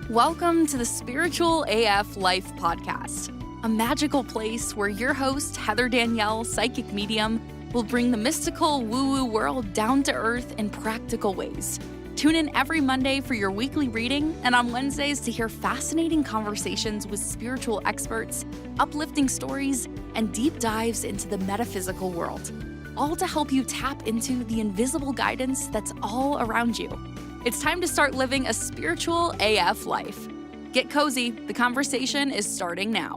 Welcome to the Spiritual AF Life podcast, a magical place where your host, Heather Danielle, psychic medium, will bring the mystical woo-woo world down to earth in practical ways. Tune in every Monday for your weekly reading and on Wednesdays to hear fascinating conversations with spiritual experts, uplifting stories, and deep dives into the metaphysical world, all to help you tap into the invisible guidance that's all around you. It's time to start living a spiritual AF life. Get cozy, the conversation is starting now.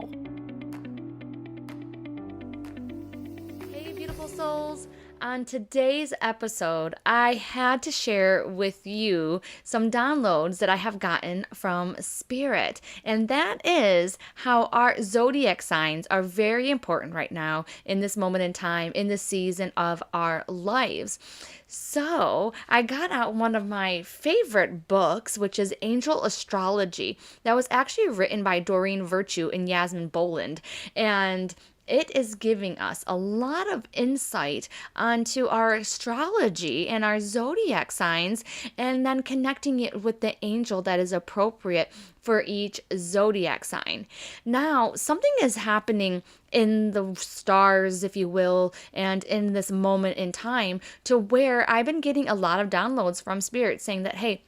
Hey, beautiful souls. On today's episode, I had to share with you some downloads that I have gotten from Spirit. And that is how our zodiac signs are very important right now in this moment in time, in this season of our lives. So I got out one of my favorite books, which is Angel Astrology. That was actually written by Doreen Virtue and Yasmin Boland. And it is giving us a lot of insight onto our astrology and our zodiac signs, and then connecting it with the angel that is appropriate for each zodiac sign. Now, something is happening in the stars, if you will, and in this moment in time to where I've been getting a lot of downloads from Spirit saying that, hey,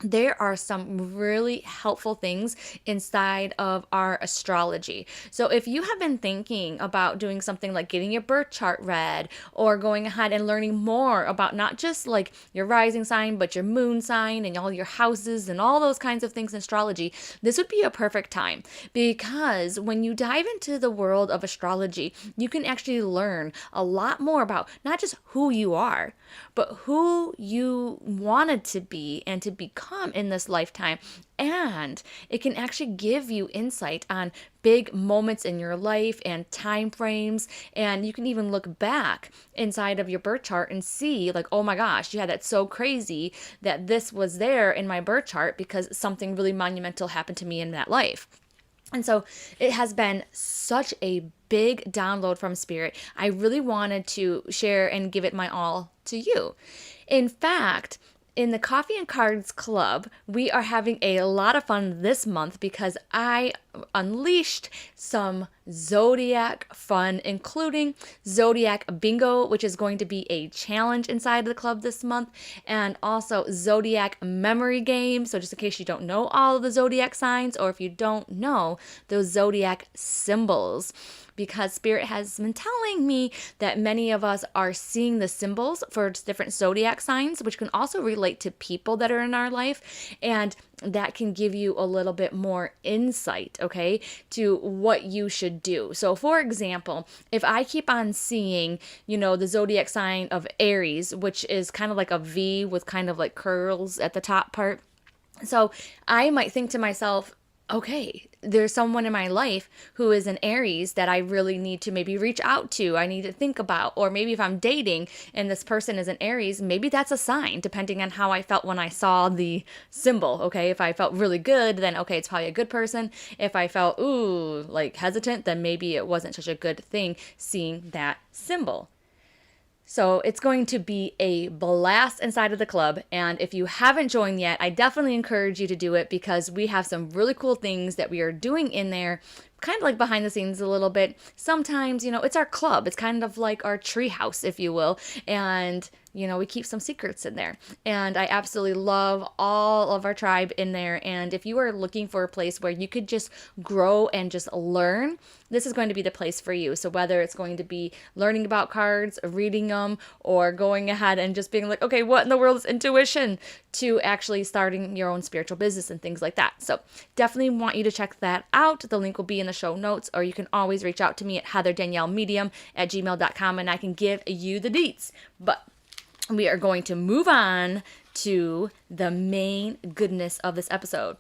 there are some really helpful things inside of our astrology. So if you have been thinking about doing something like getting your birth chart read or going ahead and learning more about not just like your rising sign, but your moon sign and all your houses and all those kinds of things in astrology, this would be a perfect time, because when you dive into the world of astrology, you can actually learn a lot more about not just who you are, but who you wanted to be and to become in this lifetime. And it can actually give you insight on big moments in your life and time frames. And you can even look back inside of your birth chart and see like, oh my gosh, yeah, that's so crazy that this was there in my birth chart because something really monumental happened to me in that life. And so it has been such a big download from Spirit. I really wanted to share and give it my all to you. In fact, in the Coffee and Cards Club, we are having a lot of fun this month because I unleashed some Zodiac fun, including Zodiac Bingo, which is going to be a challenge inside the club this month, and also Zodiac Memory Game. So just in case you don't know all of the Zodiac signs, or if you don't know those Zodiac symbols, because Spirit has been telling me that many of us are seeing the symbols for different zodiac signs, which can also relate to people that are in our life, and that can give you a little bit more insight, okay, to what you should do. So for example, if I keep on seeing, the zodiac sign of Aries, which is kind of like a V with kind of like curls at the top part, so I might think to myself, okay, there's someone in my life who is an Aries that I really need to maybe reach out to, I need to think about. Or maybe if I'm dating and this person is an Aries, maybe that's a sign, depending on how I felt when I saw the symbol, okay? If I felt really good, then okay, it's probably a good person. If I felt, like hesitant, then maybe it wasn't such a good thing seeing that symbol. So it's going to be a blast inside of the club. And if you haven't joined yet, I definitely encourage you to do it because we have some really cool things that we are doing in there, kind of like behind the scenes a little bit. Sometimes, it's our club. It's kind of like our tree house, if you will. And, we keep some secrets in there. And I absolutely love all of our tribe in there. And if you are looking for a place where you could just grow and just learn, this is going to be the place for you. So whether it's going to be learning about cards, reading them, or going ahead and just being like, okay, what in the world is intuition, to actually starting your own spiritual business and things like that. So definitely want you to check that out. The link will be in the show notes, or you can always reach out to me at heatherdaniellemedium@gmail.com and I can give you the deets. But we are going to move on to the main goodness of this episode.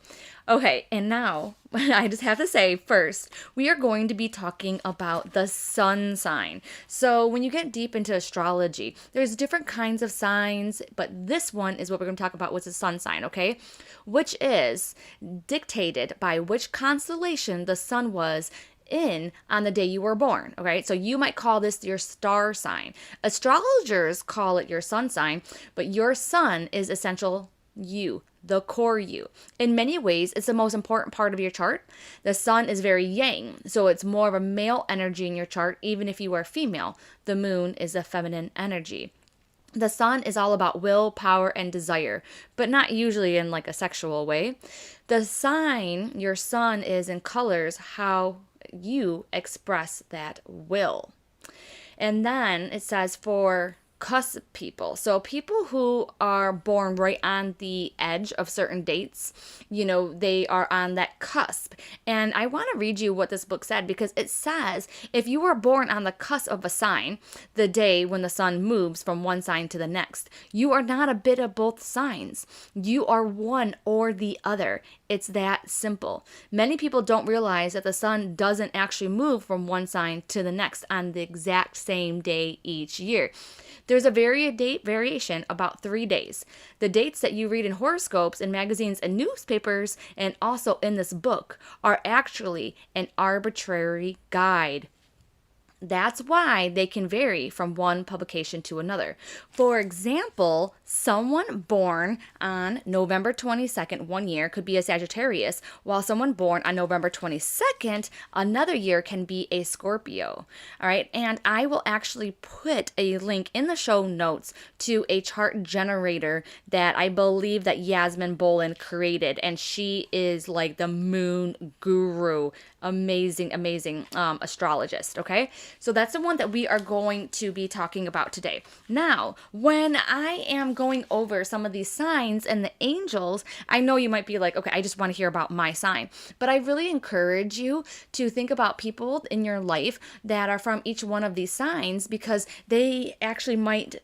Okay, and now I just have to say first, we are going to be talking about the sun sign. So when you get deep into astrology, there's different kinds of signs, but this one is what we're going to talk about, what's the sun sign, okay? Which is dictated by which constellation the sun was in on the day you were born, okay? So you might call this your star sign. Astrologers call it your sun sign, but your sun is essential you, the core you. In many ways, it's the most important part of your chart. The sun is very yang, so it's more of a male energy in your chart, even if you are female. The moon is a feminine energy. The sun is all about will, power, and desire, but not usually in like a sexual way. The sign your sun is in colors how you express that will. And then it says for cusp people. So people who are born right on the edge of certain dates, they are on that cusp. And I want to read you what this book said, because it says if you were born on the cusp of a sign, the day when the sun moves from one sign to the next, you are not a bit of both signs. You are one or the other. It's that simple. Many people don't realize that the sun doesn't actually move from one sign to the next on the exact same day each year. There's a variation about 3 days. The dates that you read in horoscopes and magazines and newspapers and also in this book are actually an arbitrary guide. That's why they can vary from one publication to another. For example, someone born on November 22nd one year could be a Sagittarius, while someone born on November 22nd another year can be a Scorpio. All right, and I will actually put a link in the show notes to a chart generator that I believe that Yasmin Bolin created, and she is like the moon guru. Amazing astrologist, okay? So that's the one that we are going to be talking about today. Now, when I am going over some of these signs and the angels, I know you might be like, okay, I just want to hear about my sign. But I really encourage you to think about people in your life that are from each one of these signs, because they actually might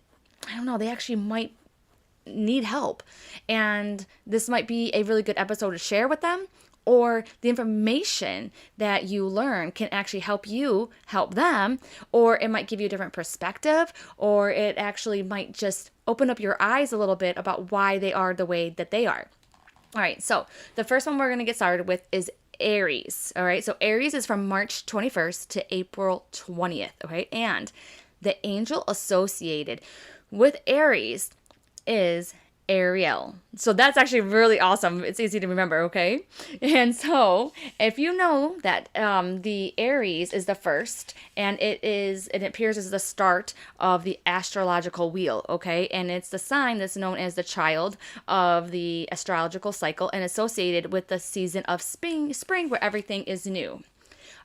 need help. And this might be a really good episode to share with them. Or the information that you learn can actually help you help them, or it might give you a different perspective, or it actually might just open up your eyes a little bit about why they are the way that they are. All right, so the first one we're going to get started with is Aries. All right, so Aries is from March 21st to April 20th. Okay, and the angel associated with Aries is Ariel. So that's actually really awesome. It's easy to remember, okay? And so if you know that the Aries is the first, and it appears as the start of the astrological wheel, okay? And it's the sign that's known as the child of the astrological cycle and associated with the season of spring where everything is new.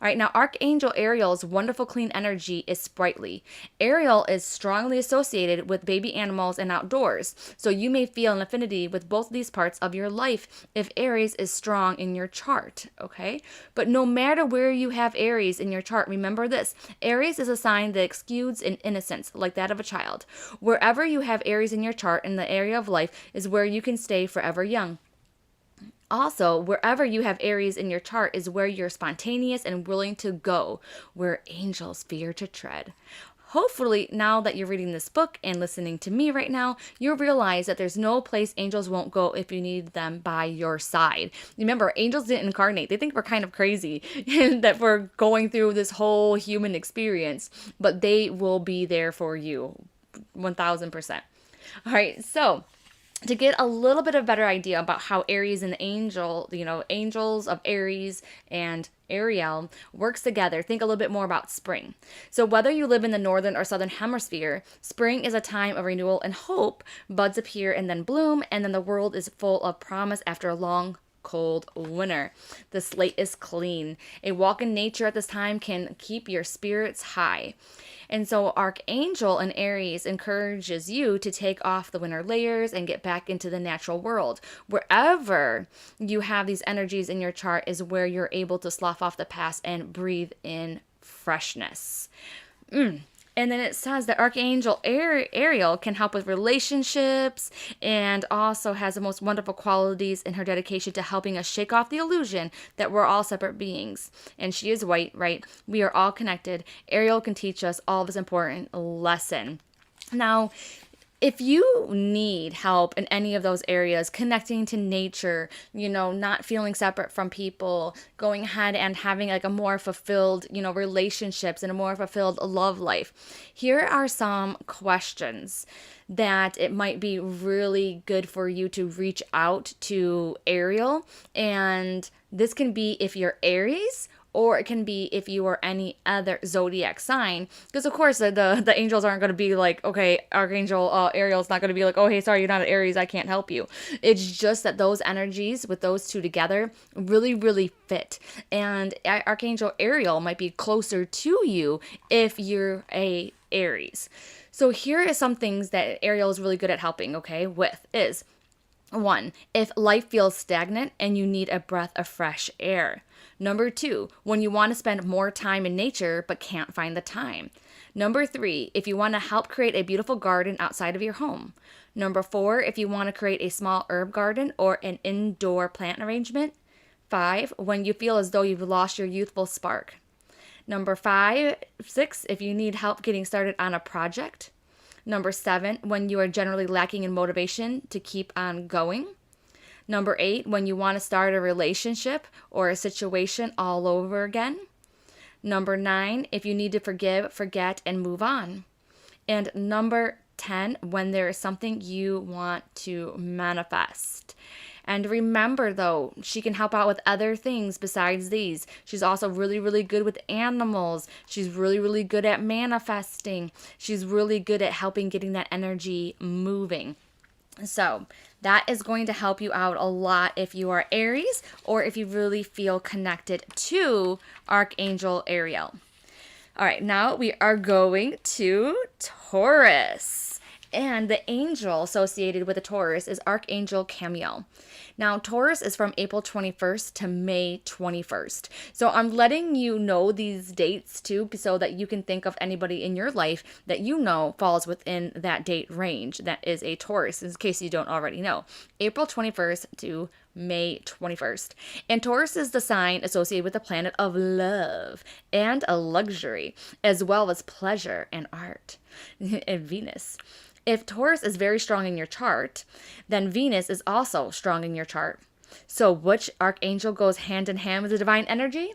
All right, now Archangel Ariel's wonderful clean energy is sprightly. Ariel is strongly associated with baby animals and outdoors, so you may feel an affinity with both these parts of your life if Aries is strong in your chart, okay? But no matter where you have Aries in your chart, remember this: Aries is a sign that exudes in innocence, like that of a child. Wherever you have Aries in your chart in the area of life is where you can stay forever young. Also, wherever you have Aries in your chart is where you're spontaneous and willing to go, where angels fear to tread. Hopefully, now that you're reading this book and listening to me right now, you'll realize that there's no place angels won't go if you need them by your side. Remember, angels didn't incarnate. They think we're kind of crazy that we're going through this whole human experience, but they will be there for you 1000%. All right, so to get a little bit of a better idea about how Aries and the angels of Aries and Ariel works together, think a little bit more about spring. So whether you live in the northern or southern hemisphere, spring is a time of renewal and hope. Buds appear and then bloom, and then the world is full of promise after a long cold winter. The slate is clean. A walk in nature at this time can keep your spirits high. And so Archangel in Aries encourages you to take off the winter layers and get back into the natural world. Wherever you have these energies in your chart is where you're able to slough off the past and breathe in freshness. And then it says that Archangel Ariel can help with relationships and also has the most wonderful qualities in her dedication to helping us shake off the illusion that we're all separate beings. And she is white, right? We are all connected. Ariel can teach us all this important lesson. Now, If you need help in any of those areas, connecting to nature, not feeling separate from people, going ahead and having like a more fulfilled, relationships and a more fulfilled love life, here are some questions that it might be really good for you to reach out to Ariel. And this can be if you're Aries, or it can be if you are any other zodiac sign. Because of course the angels aren't going to be like, okay, Archangel Ariel's not going to be like, oh, hey, sorry, you're not an Aries, I can't help you. It's just that those energies with those two together really, really fit. And Archangel Ariel might be closer to you if you're a Aries. So here are some things that Ariel is really good at helping, okay, with is 1, if life feels stagnant and you need a breath of fresh air. Number 2, when you want to spend more time in nature but can't find the time. Number 3, if you want to help create a beautiful garden outside of your home. Number 4, if you want to create a small herb garden or an indoor plant arrangement. 5, when you feel as though you've lost your youthful spark. Number 6, if you need help getting started on a project. Number 7, when you are generally lacking in motivation to keep on going. Number 8, when you want to start a relationship or a situation all over again. Number 9, if you need to forgive, forget, and move on. And number 10, when there is something you want to manifest. And remember, though, she can help out with other things besides these. She's also really, really good with animals. She's really, really good at manifesting. She's really good at helping getting that energy moving. So that is going to help you out a lot if you are Aries or if you really feel connected to Archangel Ariel. All right, now we are going to Taurus. And the angel associated with the Taurus is Archangel Camiel. Now, Taurus is from April 21st to May 21st. So I'm letting you know these dates too, so that you can think of anybody in your life that you know falls within that date range that is a Taurus, in case you don't already know. April 21st to May 21st. And Taurus is the sign associated with the planet of love and a luxury, as well as pleasure and art, and Venus. If Taurus is very strong in your chart, then Venus is also strong in your chart. So which archangel goes hand in hand with the divine energy?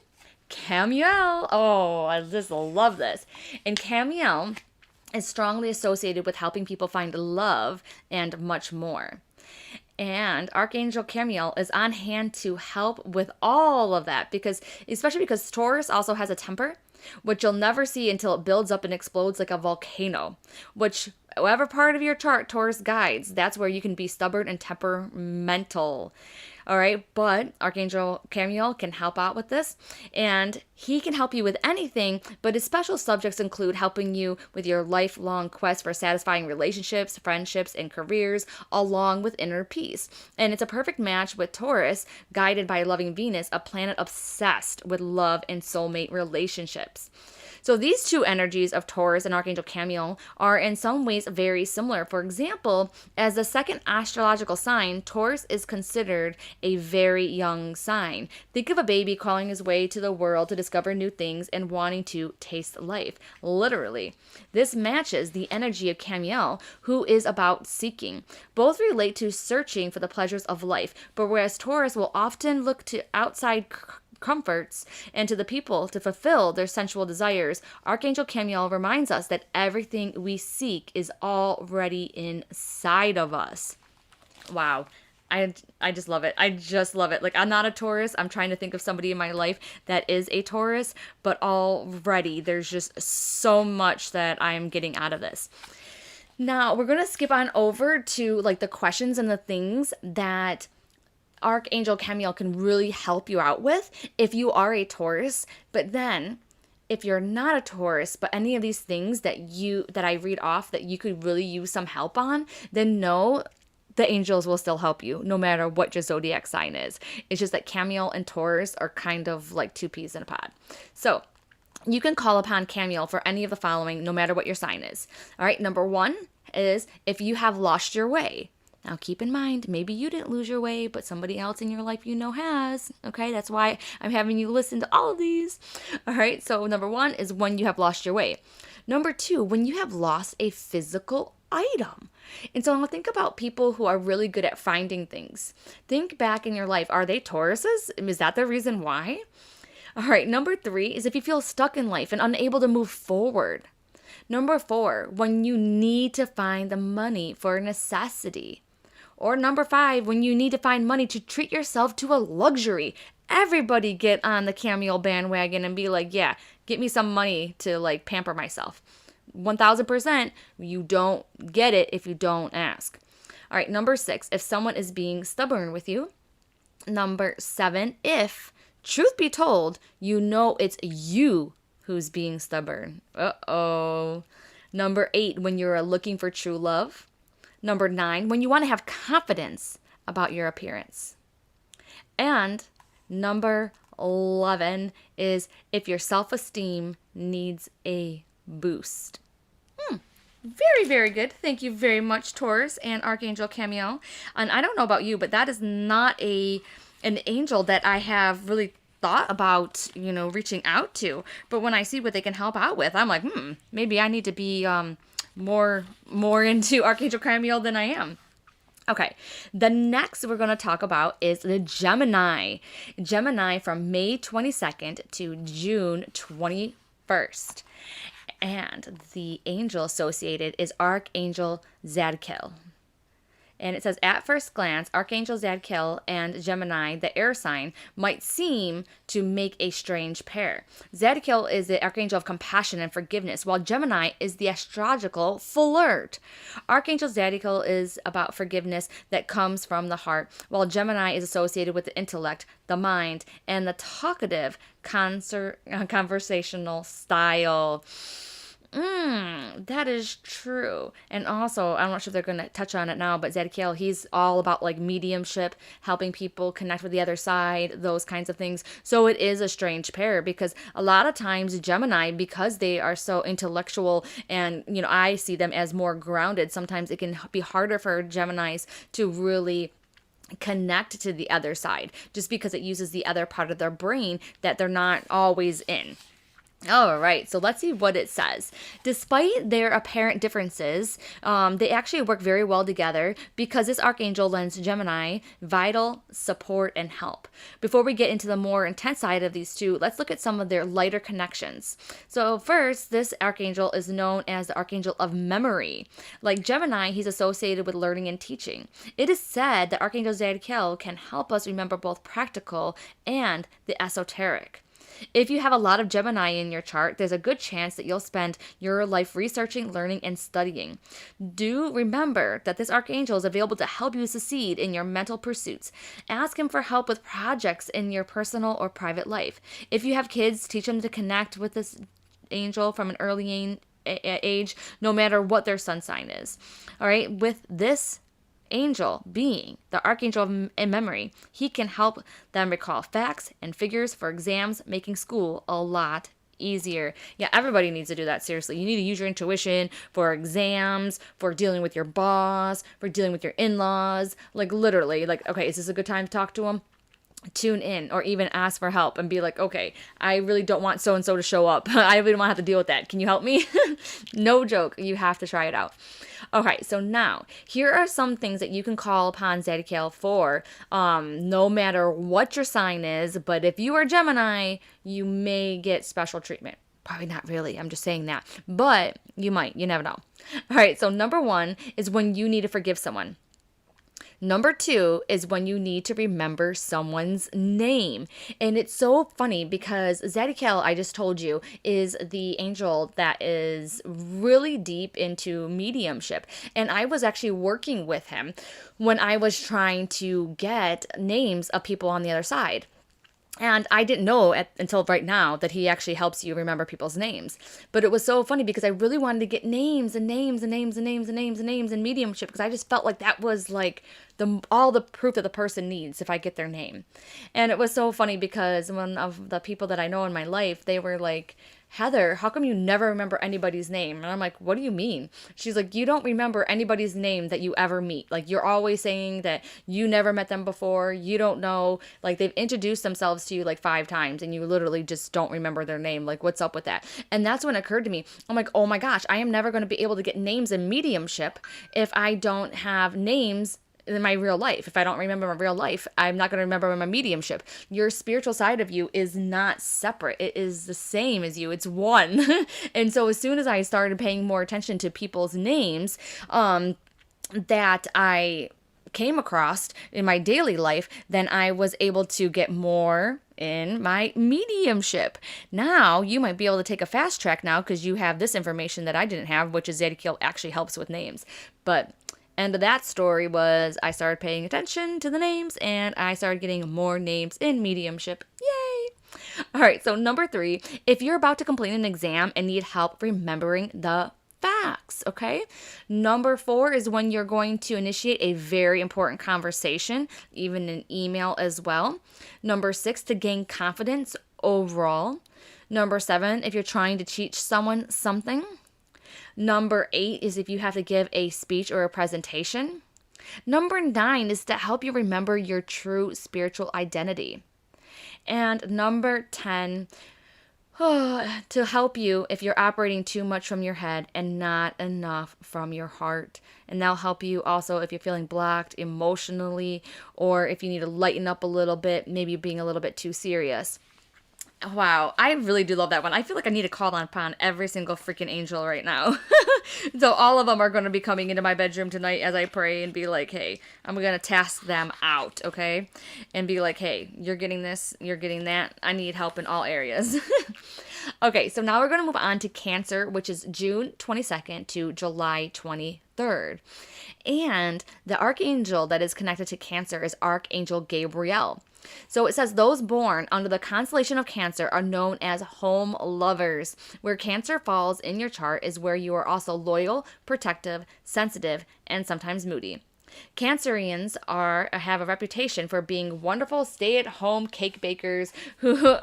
Camiel. Oh, I just love this. And Camiel is strongly associated with helping people find love and much more. And Archangel Camiel is on hand to help with all of that, especially because Taurus also has a temper, which you'll never see until it builds up and explodes like a volcano, which whatever part of your chart Taurus guides, that's where you can be stubborn and temperamental. All right, but Archangel Camiel can help out with this, and he can help you with anything, but his special subjects include helping you with your lifelong quest for satisfying relationships, friendships, and careers, along with inner peace. And it's a perfect match with Taurus, guided by a loving Venus, a planet obsessed with love and soulmate relationships. So these two energies of Taurus and Archangel Camiel are in some ways very similar. For example, as the second astrological sign, Taurus is considered a very young sign. Think of a baby crawling his way to the world to discover new things and wanting to taste life, literally. This matches the energy of Camiel, who is about seeking. Both relate to searching for the pleasures of life, but whereas Taurus will often look to outside comforts and to the people to fulfill their sensual desires, Archangel Camiel reminds us that everything we seek is already inside of us. Wow. I just love it. I just love it. Like, I'm not a Taurus. I'm trying to think of somebody in my life that is a Taurus, but already there's just so much that I'm getting out of this. Now, we're going to skip on over to like the questions and the things that Archangel Camiel can really help you out with if you are a Taurus. But then if you're not a Taurus, but any of these things that I read off that you could really use some help on, then know the angels will still help you no matter what your zodiac sign is. It's just that Camiel and Taurus are kind of like two peas in a pod. So you can call upon Camiel for any of the following, no matter what your sign is. All right, number 1 is if you have lost your way. Now, keep in mind, maybe you didn't lose your way, but somebody else in your life has. Okay, that's why I'm having you listen to all of these. All right, so number 1 is when you have lost your way. Number 2, when you have lost a physical item. And so now think about people who are really good at finding things. Think back in your life. Are they Tauruses? Is that the reason why? All right, number 3 is if you feel stuck in life and unable to move forward. Number 4, when you need to find the money for a necessity. Or number 5, when you need to find money to treat yourself to a luxury. Everybody get on the cameo bandwagon and be like, yeah, get me some money to like pamper myself. 1000%, you don't get it if you don't ask. All right, number 6, if someone is being stubborn with you. Number 7, if, truth be told, you know it's you who's being stubborn. Uh-oh. Number 8, when you're looking for true love. Number 9, when you want to have confidence about your appearance. And number 11 is if your self-esteem needs a boost. Very, very good. Thank you very much, Taurus and Archangel Camiel. And I don't know about you, but that is not an angel that I have really thought about, reaching out to. But when I see what they can help out with, I'm like, maybe I need to be more into Archangel Camiel than I am. Okay, the next we're going to talk about is the Gemini. Gemini from May 22nd to June 21st. And the angel associated is Archangel Zadkiel. And it says, at first glance, Archangel Zadkiel and Gemini, the air sign, might seem to make a strange pair. Zadkiel is the archangel of compassion and forgiveness, while Gemini is the astrological flirt. Archangel Zadkiel is about forgiveness that comes from the heart, while Gemini is associated with the intellect, the mind, and the talkative conversational style. That is true. And also, I'm not sure if they're going to touch on it now, but Zadkiel, he's all about like mediumship, helping people connect with the other side, those kinds of things. So it is a strange pair because a lot of times Gemini, because they are so intellectual and, I see them as more grounded, sometimes it can be harder for Geminis to really connect to the other side just because it uses the other part of their brain that they're not always in. All right, so let's see what it says. Despite their apparent differences, they actually work very well together because this archangel lends Gemini vital support and help. Before we get into the more intense side of these two, let's look at some of their lighter connections. So first, this archangel is known as the archangel of memory. Like Gemini, he's associated with learning and teaching. It is said that Archangel Zadkiel can help us remember both practical and the esoteric. If you have a lot of Gemini in your chart, there's a good chance that you'll spend your life researching, learning, and studying. Do remember that this archangel is available to help you succeed in your mental pursuits. Ask him for help with projects in your personal or private life. If you have kids, teach them to connect with this angel from an early age, no matter what their sun sign is. All right, with this angel being the archangel in memory, he can help them recall facts and figures for exams, making school a lot easier. Yeah, everybody needs to do that. Seriously, you need to use your intuition for exams, for dealing with your boss, for dealing with your in-laws. Like literally, like, okay, is this a good time to talk to them? Tune in or even ask for help and be like, okay, I really don't want so-and-so to show up. I really don't want to have to deal with that. Can you help me? No joke. You have to try it out. Okay, so now here are some things that you can call upon Zadkiel for, no matter what your sign is. But if you are Gemini, you may get special treatment. Probably not really. I'm just saying that. But you might. You never know. All right, so number 1 is when you need to forgive someone. Number 2 is when you need to remember someone's name. And it's so funny because Zadkiel, I just told you, is the angel that is really deep into mediumship. And I was actually working with him when I was trying to get names of people on the other side. And I didn't know until right now that he actually helps you remember people's names. But it was so funny because I really wanted to get names and names and names and names and names and names and mediumship because I just felt like that was like all the proof that the person needs if I get their name. And it was so funny because one of the people that I know in my life, they were like, Heather, how come you never remember anybody's name? And I'm like, what do you mean? She's like, you don't remember anybody's name that you ever meet. Like, you're always saying that you never met them before. You don't know. Like, they've introduced themselves to you like 5 times and you literally just don't remember their name. Like, what's up with that? And that's when it occurred to me. I'm like, oh my gosh, I am never going to be able to get names in mediumship if I don't have names in my real life. If I don't remember my real life, I'm not going to remember my mediumship. Your spiritual side of you is not separate. It is the same as you. It's one. And so as soon as I started paying more attention to people's names, that I came across in my daily life, then I was able to get more in my mediumship. Now you might be able to take a fast track now because you have this information that I didn't have, which is Zodiac actually helps with names. But end of that story was I started paying attention to the names and I started getting more names in mediumship. Yay! All right, so number 3, if you're about to complete an exam and need help remembering the facts, okay? Number 4 is when you're going to initiate a very important conversation, even an email as well. Number 6, to gain confidence overall. Number 7, if you're trying to teach someone something. Number 8 is if you have to give a speech or a presentation. Number 9 is to help you remember your true spiritual identity. And number 10, to help you if you're operating too much from your head and not enough from your heart. And that'll help you also if you're feeling blocked emotionally or if you need to lighten up a little bit, maybe being a little bit too serious. Wow, I really do love that one. I feel like I need to call upon every single freaking angel right now. So all of them are going to be coming into my bedroom tonight as I pray and be like, hey, I'm going to task them out, okay? And be like, hey, you're getting this, you're getting that. I need help in all areas. Okay, so now we're going to move on to Cancer, which is June 22nd to July 23rd. And the archangel that is connected to Cancer is Archangel Gabriel. So it says those born under the constellation of Cancer are known as home lovers. Where Cancer falls in your chart is where you are also loyal, protective, sensitive, and sometimes moody. Cancerians have a reputation for being wonderful stay-at-home cake bakers who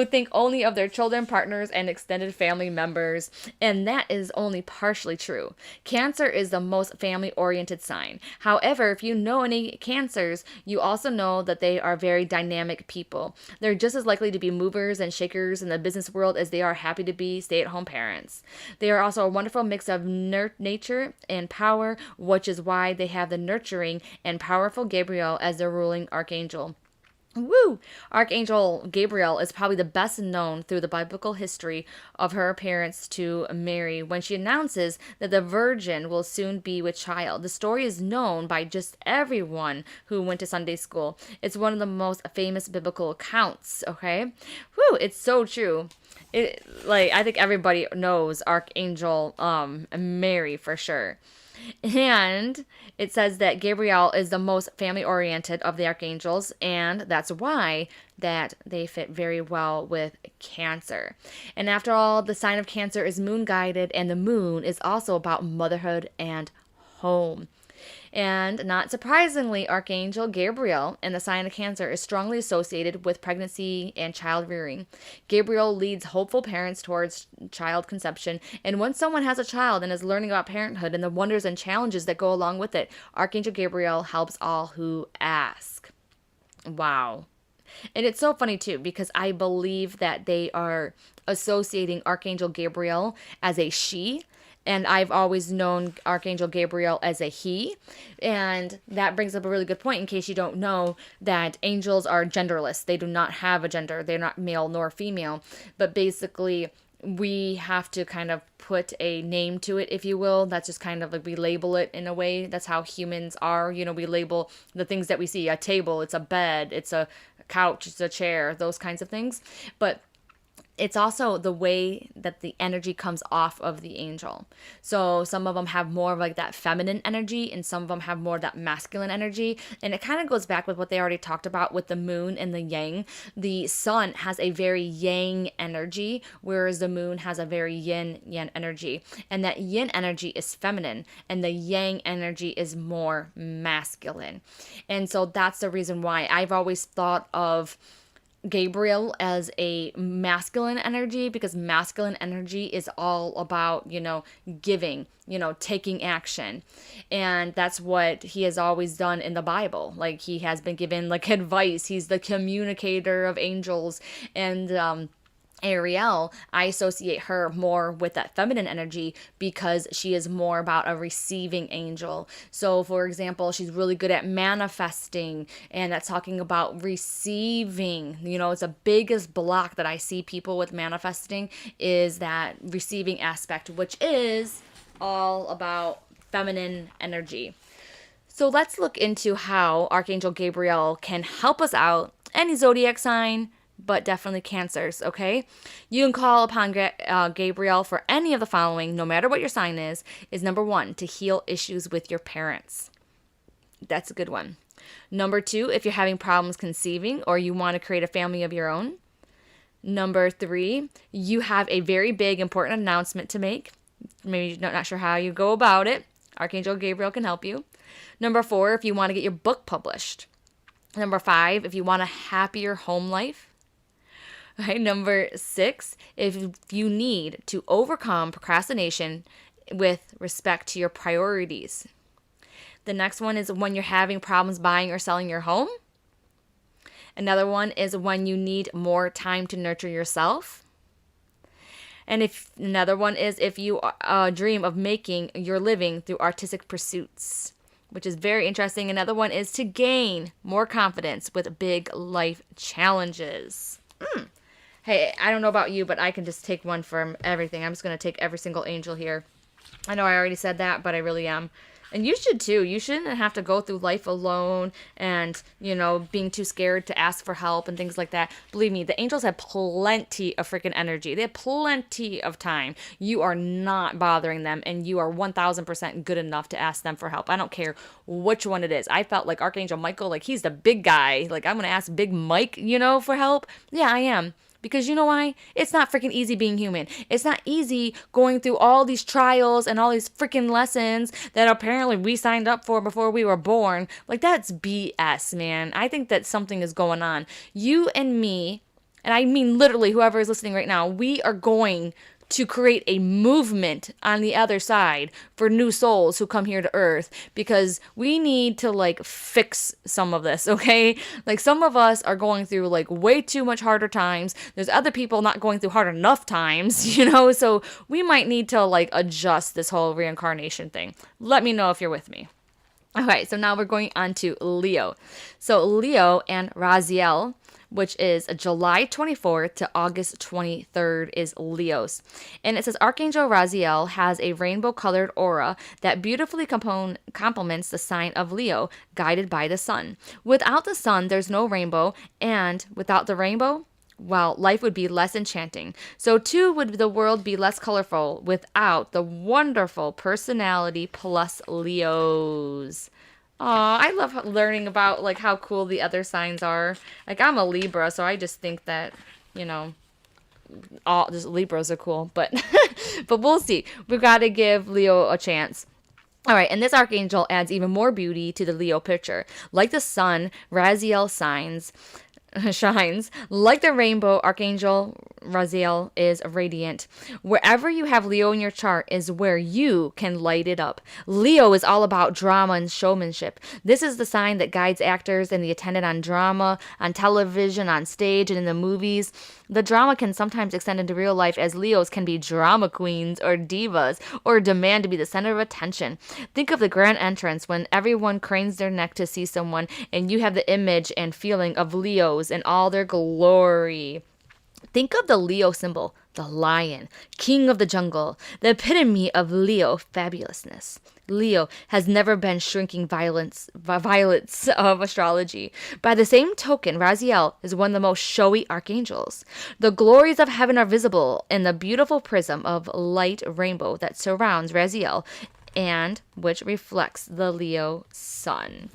think only of their children, partners, and extended family members, and that is only partially true. Cancer is the most family-oriented sign. However, if you know any Cancers, you also know that they are very dynamic people. They're just as likely to be movers and shakers in the business world as they are happy to be stay-at-home parents. They are also a wonderful mix of nature and power, which is why they have the nurturing and powerful Gabriel as their ruling archangel. Woo! Archangel Gabriel is probably the best known through the biblical history of her appearance to Mary when she announces that the virgin will soon be with child. The story is known by just everyone who went to Sunday school. It's one of the most famous biblical accounts, okay? Woo! It's so true. I think everybody knows Archangel Mary for sure. And it says that Gabriel is the most family-oriented of the archangels, and that's why that they fit very well with Cancer. And after all, the sign of Cancer is moon-guided, and the moon is also about motherhood and home. And not surprisingly, Archangel Gabriel and the sign of Cancer is strongly associated with pregnancy and child rearing. Gabriel leads hopeful parents towards child conception, and once someone has a child and is learning about parenthood and the wonders and challenges that go along with it, Archangel Gabriel helps all who ask. Wow. And it's so funny too, because I believe that they are associating Archangel Gabriel as a she, and I've always known Archangel Gabriel as a he. And that brings up a really good point in case you don't know that angels are genderless. They do not have a gender. They're not male nor female. But basically, we have to kind of put a name to it, if you will. That's just kind of like we label it in a way. That's how humans are. You know, we label the things that we see. A table, it's a bed, it's a couch, it's a chair, those kinds of things. But it's also the way that the energy comes off of the angel. So some of them have more of like that feminine energy, and some of them have more of that masculine energy. And it kind of goes back with what they already talked about with the moon and the yang. The sun has a very yang energy, whereas the moon has a very yin yang energy. And that yin energy is feminine, and the yang energy is more masculine. And so that's the reason why I've always thought of Gabriel as a masculine energy, because masculine energy is all about, giving, taking action. And that's what he has always done in the Bible. Like, he has been given like advice. He's the communicator of angels. And Ariel, I associate her more with that feminine energy because she is more about a receiving angel. So, for example, she's really good at manifesting, and that's talking about receiving. It's the biggest block that I see people with manifesting is that receiving aspect, which is all about feminine energy. So let's look into how Archangel Gabriel can help us out. Any zodiac sign, but definitely Cancers, okay? You can call upon Gabriel for any of the following, no matter what your sign is number 1, to heal issues with your parents. That's a good one. Number 2, if you're having problems conceiving or you want to create a family of your own. Number 3, you have a very big, important announcement to make. Maybe you're not sure how you go about it. Archangel Gabriel can help you. Number 4, if you want to get your book published. Number 5, if you want a happier home life. Right. Number 6, if you need to overcome procrastination with respect to your priorities. The next one is when you're having problems buying or selling your home. Another one is when you need more time to nurture yourself. And another one is if you dream of making your living through artistic pursuits, which is very interesting. Another one is to gain more confidence with big life challenges. Hey, I don't know about you, but I can just take one from everything. I'm just going to take every single angel here. I know I already said that, but I really am. And you should too. You shouldn't have to go through life alone and, being too scared to ask for help and things like that. Believe me, the angels have plenty of freaking energy. They have plenty of time. You are not bothering them, and you are 1000% good enough to ask them for help. I don't care which one it is. I felt like Archangel Michael, like he's the big guy. Like, I'm going to ask Big Mike, for help. Yeah, I am. Because you know why? It's not freaking easy being human. It's not easy going through all these trials and all these freaking lessons that apparently we signed up for before we were born. Like, that's BS, man. I think that something is going on. You and me, and I mean literally whoever is listening right now, we are going to create a movement on the other side for new souls who come here to Earth, because we need to fix some of this, okay? Like, some of us are going through way too much harder times. There's other people not going through hard enough times, so we might need to adjust this whole reincarnation thing. Let me know if you're with me. Okay, so now we're going on to Leo. So Leo and Raziel, which is July 24th to August 23rd, is Leos. And it says Archangel Raziel has a rainbow-colored aura that beautifully complements the sign of Leo, guided by the sun. Without the sun, there's no rainbow, and without the rainbow, well, life would be less enchanting. So too would the world be less colorful without the wonderful personality plus Leos. Aw, I love learning about how cool the other signs are. I'm a Libra, so I just think that, all just Libras are cool. But but we'll see. We've got to give Leo a chance. All right, and this archangel adds even more beauty to the Leo picture. Like the sun, Raziel shines. Like the rainbow, Archangel Raziel is radiant. Wherever you have Leo in your chart is where you can light it up. Leo is all about drama and showmanship. This is the sign that guides actors and the attendant on drama, on television, on stage, and in the movies. The drama can sometimes extend into real life, as Leos can be drama queens or divas or demand to be the center of attention. Think of the grand entrance when everyone cranes their neck to see someone, and you have the image and feeling of Leos in all their glory. Think of the Leo symbol, the lion, king of the jungle, the epitome of Leo fabulousness. Leo has never been shrinking violets of astrology. By the same token, Raziel is one of the most showy archangels. The glories of heaven are visible in the beautiful prism of light rainbow that surrounds Raziel and which reflects the Leo sun.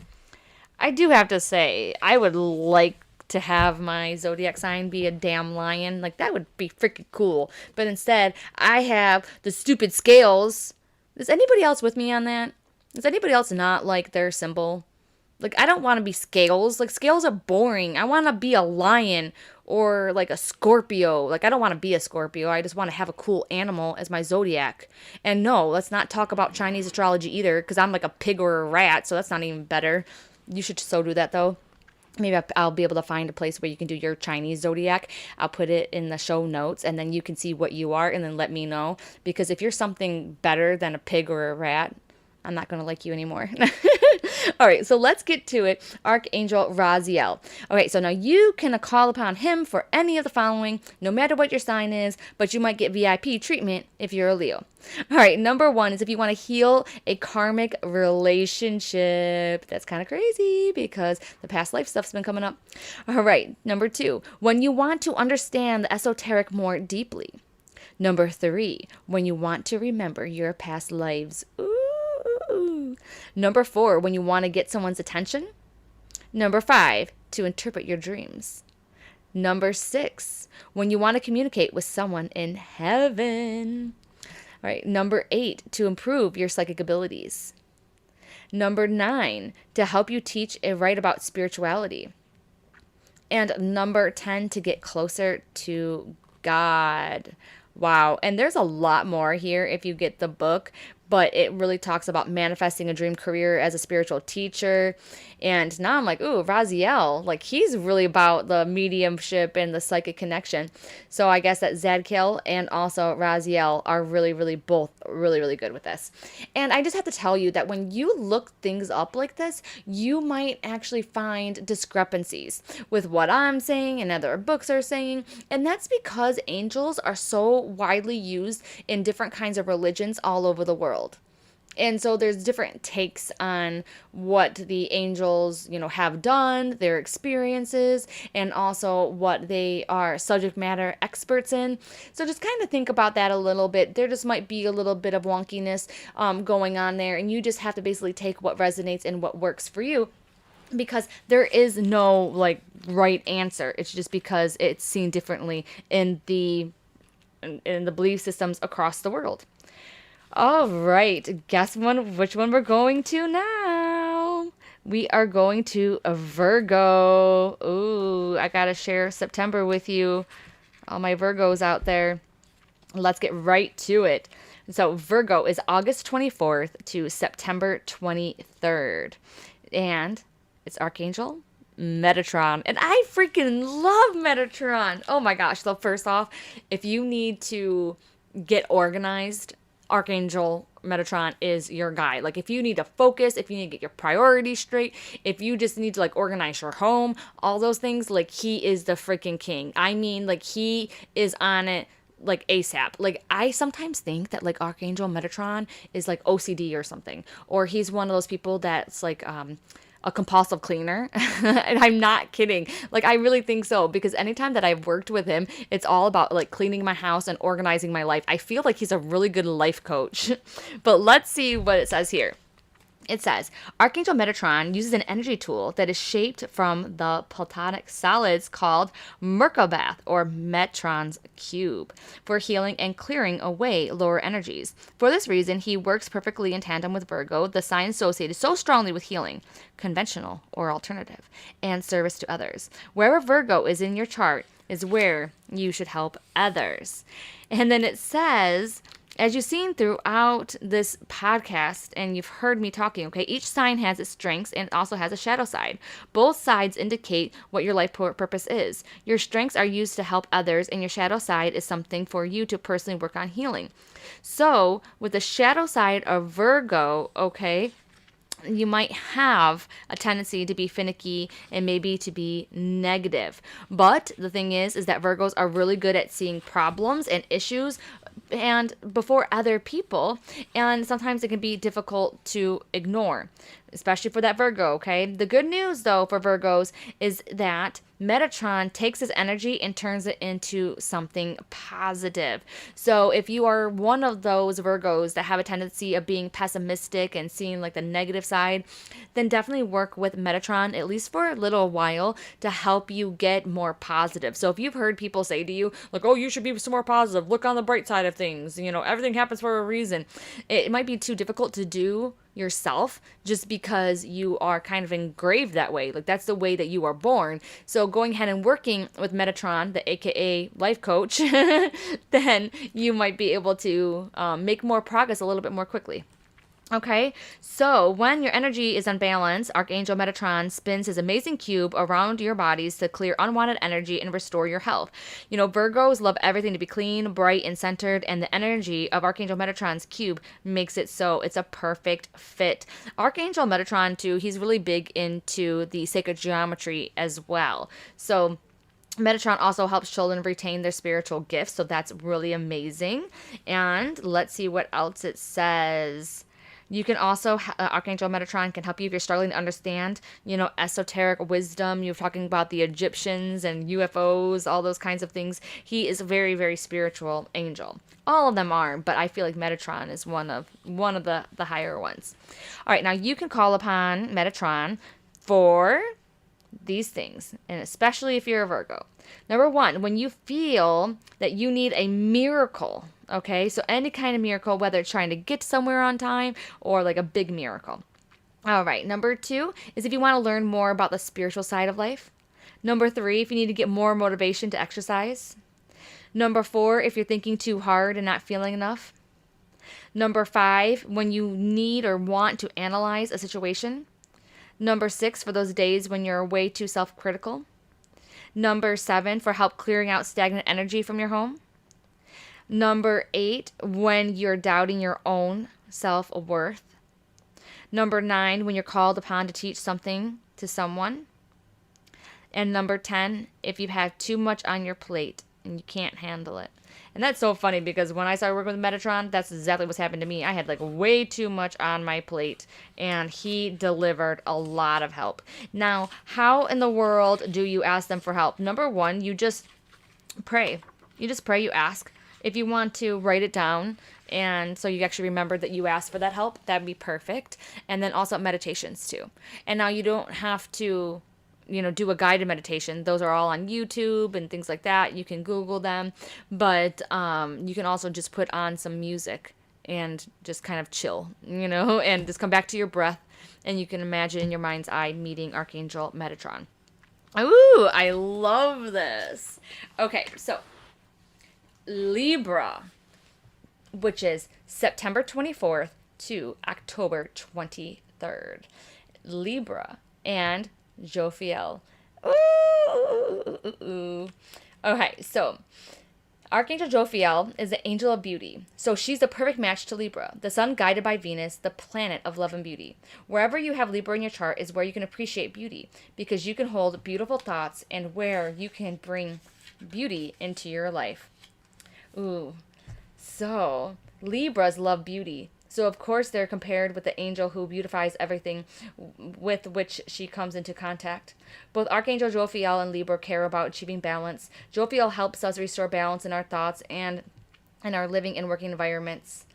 I do have to say, I would like to have my zodiac sign be a damn lion. Like, that would be freaking cool. But instead, I have the stupid scales. Is anybody else with me on that? Does anybody else not like their symbol? Like, I don't want to be scales. Like, scales are boring. I want to be a lion or like a Scorpio. Like, I don't want to be a Scorpio. I just want to have a cool animal as my zodiac. And no, let's not talk about Chinese astrology either, because I'm like a pig or a rat, so that's not even better. You should so do that, though. Maybe I'll be able to find a place where you can do your Chinese zodiac. I'll put it in the show notes, and then you can see what you are and then let me know. Because if you're something better than a pig or a rat, I'm not going to like you anymore. All right, so let's get to it. Archangel Raziel. Okay, so now you can call upon him for any of the following, no matter what your sign is, but you might get VIP treatment if you're a Leo. All right, number 1 is if you want to heal a karmic relationship. That's kind of crazy because the past life stuff's been coming up. All right, number 2, when you want to understand the esoteric more deeply. Number 3, when you want to remember your past lives. Ooh. Number 4, when you want to get someone's attention. Number 5, to interpret your dreams. Number 6, when you want to communicate with someone in heaven. All right. Number 8, to improve your psychic abilities. Number 9, to help you teach and write about spirituality. And number 10, to get closer to God. Wow. And there's a lot more here if you get the book, but it really talks about manifesting a dream career as a spiritual teacher. And now I'm like, ooh, Raziel, like he's really about the mediumship and the psychic connection. So I guess that Zadkiel and also Raziel are really both really good with this. And I just have to tell you that when you look things up like this, you might actually find discrepancies with what I'm saying and other books are saying. And that's because angels are so widely used in different kinds of religions all over the world. And so there's different takes on what the angels, have done, their experiences, and also what they are subject matter experts in. So just kind of think about that a little bit. There just might be a little bit of wonkiness going on there, and you just have to basically take what resonates and what works for you, because there is no right answer. It's just because it's seen differently in the belief systems across the world. All right, guess which one we're going to now? We are going to a Virgo. Ooh, I gotta share September with you. All my Virgos out there. Let's get right to it. So Virgo is August 24th to September 23rd. And it's Archangel Metatron. And I freaking love Metatron. Oh my gosh. So first off, if you need to get organized, Archangel Metatron is your guy. Like if you need to focus, if you need to get your priorities straight, if you just need to organize your home, all those things, he is the freaking king. I mean, he is on it ASAP. I sometimes think that Archangel Metatron is OCD or something, or he's one of those people that's a compulsive cleaner. And I'm not kidding. I really think so, because anytime that I've worked with him, it's all about cleaning my house and organizing my life. I feel like he's a really good life coach. But let's see what it says here. It says, Archangel Metatron uses an energy tool that is shaped from the Platonic solids called Merkabah, or Metron's cube, for healing and clearing away lower energies. For this reason, he works perfectly in tandem with Virgo, the sign associated so strongly with healing, conventional or alternative, and service to others. Wherever Virgo is in your chart is where you should help others. And then it says, as you've seen throughout this podcast, and you've heard me talking, okay, each sign has its strengths and also has a shadow side. Both sides indicate what your life purpose is. Your strengths are used to help others, and your shadow side is something for you to personally work on healing. So, with the shadow side of Virgo, okay, you might have a tendency to be finicky and maybe to be negative. But the thing is that Virgos are really good at seeing problems and issues and before other people, and sometimes it can be difficult to ignore, especially for that Virgo. Okay, the good news though for Virgos is that Metatron takes his energy and turns it into something positive. So if you are one of those Virgos that have a tendency of being pessimistic and seeing like the negative side, then definitely work with Metatron at least for a little while to help you get more positive. So if you've heard people say to you like, oh, you should be some more positive, look on the bright side of things, everything happens for a reason, it might be too difficult to do yourself just because you are kind of engraved that way. Like that's the way that you are born. So going ahead and working with Metatron, the AKA life coach, then you might be able to make more progress a little bit more quickly. Okay, so when your energy is unbalanced, Archangel Metatron spins his amazing cube around your bodies to clear unwanted energy and restore your health. Virgos love everything to be clean, bright, and centered, and the energy of Archangel Metatron's cube makes it so it's a perfect fit. Archangel Metatron, too, he's really big into the sacred geometry as well. So Metatron also helps children retain their spiritual gifts, so that's really amazing. And let's see what else it says. You can also, Archangel Metatron can help you if you're struggling to understand, esoteric wisdom. You're talking about the Egyptians and UFOs, all those kinds of things. He is a very, very spiritual angel. All of them are, but I feel like Metatron is one of the higher ones. All right, now you can call upon Metatron for these things, and especially if you're a Virgo. Number one, when you feel that you need a miracle, okay? So any kind of miracle, whether it's trying to get somewhere on time or like a big miracle. All right, number two is if you want to learn more about the spiritual side of life. Number three, if you need to get more motivation to exercise. Number four, if you're thinking too hard and not feeling enough. Number five, when you need or want to analyze a situation. Number six, for those days when you're way too self-critical. Number seven, for help clearing out stagnant energy from your home. Number eight, when you're doubting your own self-worth. Number nine, when you're called upon to teach something to someone. And number 10, if you have too much on your plate and you can't handle it. And that's so funny because when I started working with Metatron, that's exactly what's happened to me. I had like way too much on my plate, and he delivered a lot of help. Now, how in the world do you ask them for help? Number one, you just pray. You just pray, you ask. If you want to write it down, and so you actually remember that you asked for that help, that'd be perfect. And then also meditations too. And now you don't have to do a guided meditation. Those are all on YouTube and things like that. You can Google them, but you can also just put on some music and just kind of chill, and just come back to your breath, and you can imagine in your mind's eye meeting Archangel Metatron. Ooh, I love this. Okay, so Libra, which is September 24th to October 23rd. Libra and Jophiel. Ooh. Okay, so Archangel Jophiel is the angel of beauty. So she's the perfect match to Libra, the sun guided by Venus, the planet of love and beauty. Wherever you have Libra in your chart is where you can appreciate beauty, because you can hold beautiful thoughts and where you can bring beauty into your life. Ooh. So Libras love beauty. So, of course, they're compared with the angel who beautifies everything with which she comes into contact. Both Archangel Jophiel and Libra care about achieving balance. Jophiel helps us restore balance in our thoughts and in our living and working environments.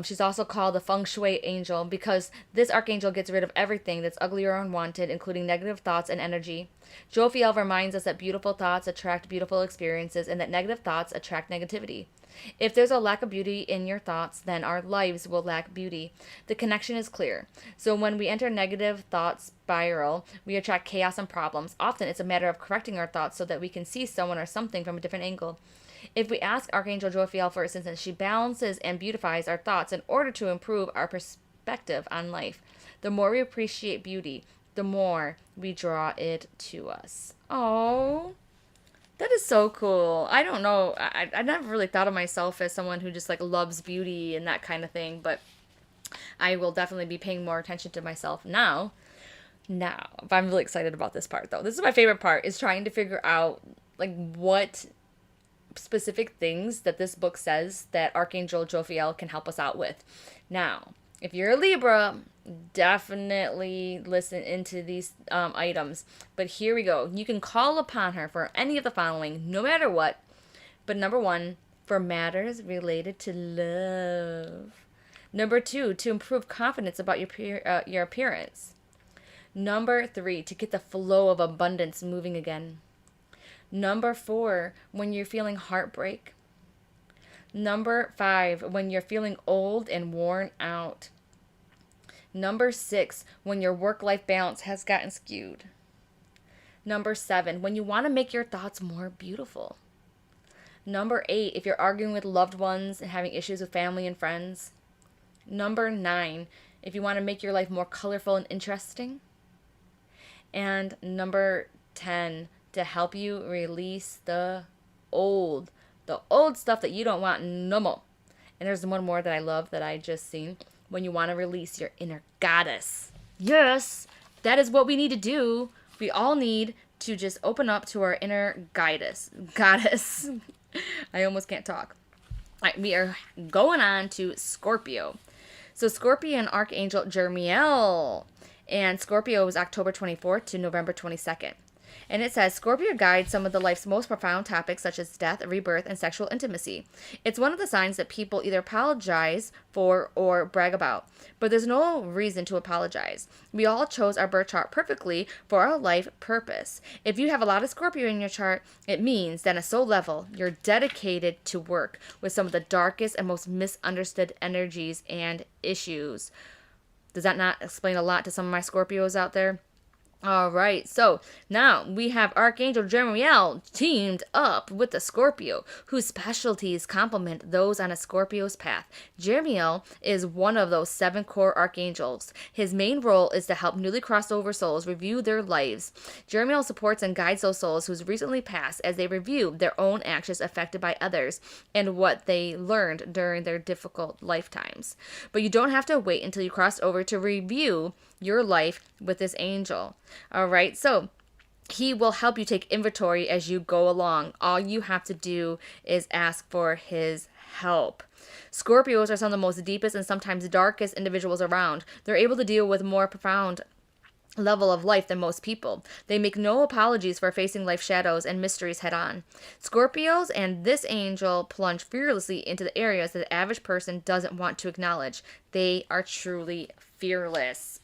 She's also called the feng shui angel because this archangel gets rid of everything that's ugly or unwanted, including negative thoughts and energy. Jophiel reminds us that beautiful thoughts attract beautiful experiences and that negative thoughts attract negativity. If there's a lack of beauty in your thoughts, then our lives will lack beauty. The connection is clear. So when we enter negative thought spiral, we attract chaos and problems. Often it's a matter of correcting our thoughts so that we can see someone or something from a different angle. If we ask Archangel Jophiel for assistance, she balances and beautifies our thoughts in order to improve our perspective on life. The more we appreciate beauty, the more we draw it to us. Oh, that is so cool. I don't know. I never really thought of myself as someone who just like loves beauty and that kind of thing, but I will definitely be paying more attention to myself now. Now, I'm really excited about this part though. This is my favorite part, is trying to figure out like what specific things that this book says that Archangel Jophiel can help us out with. Now, if you're a Libra, definitely listen into these items. But here we go. You can call upon her for any of the following, no matter what. But number 1, for matters related to love. Number 2, to improve confidence about your appearance. Number 3, to get the flow of abundance moving again. Number 4, when you're feeling heartbreak. Number 5, when you're feeling old and worn out. Number 6, when your work-life balance has gotten skewed. Number 7, when you want to make your thoughts more beautiful. Number 8, if you're arguing with loved ones and having issues with family and friends. Number 9, if you want to make your life more colorful and interesting. And number 10, to help you release the old stuff that you don't want no more. And there's one more that I love that I just seen. When you want to release your inner goddess. Yes, that is what we need to do. We all need to just open up to our inner goddess. I almost can't talk. All right, we are going on to Scorpio. So Scorpio and Archangel Jermiel. And Scorpio was October 24th to November 22nd. And it says, Scorpio guides some of the life's most profound topics such as death, rebirth, and sexual intimacy. It's one of the signs that people either apologize for or brag about. But there's no reason to apologize. We all chose our birth chart perfectly for our life purpose. If you have a lot of Scorpio in your chart, it means that at a soul level, you're dedicated to work with some of the darkest and most misunderstood energies and issues. Does that not explain a lot to some of my Scorpios out there? All right, so now we have Archangel Jermiel teamed up with the Scorpio, whose specialties complement those on a Scorpio's path. Jermiel is one of those 7 core archangels. His main role is to help newly crossed over souls review their lives. Jermiel supports and guides those souls who's recently passed as they review their own actions affected by others and what they learned during their difficult lifetimes. But you don't have to wait until you cross over to review your life with this angel. All right, so he will help you take inventory as you go along. All you have to do is ask for his help. Scorpios are some of the most deepest and sometimes darkest individuals around. They're able to deal with more profound level of life than most people. They make no apologies for facing life shadows and mysteries head on. Scorpios and this angel plunge fearlessly into the areas that the average person doesn't want to acknowledge. They are truly fearless.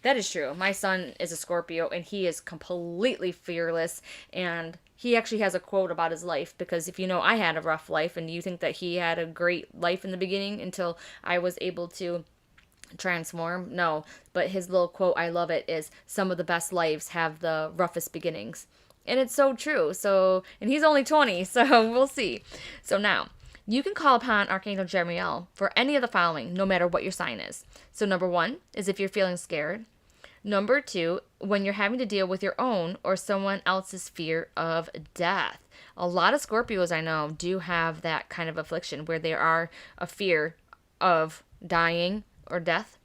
That is true. My son is a Scorpio, and he is completely fearless, and he actually has a quote about his life, because if you know, I had a rough life, and you think that he had a great life in the beginning until I was able to transform. No, but his little quote, I love it, is some of the best lives have the roughest beginnings. And it's so true. So, and he's only 20, so we'll see. So now, you can call upon Archangel Jermiel for any of the following, no matter what your sign is. So number 1 is if you're feeling scared. Number 2, when you're having to deal with your own or someone else's fear of death. A lot of Scorpios I know do have that kind of affliction where they are a fear of dying or death.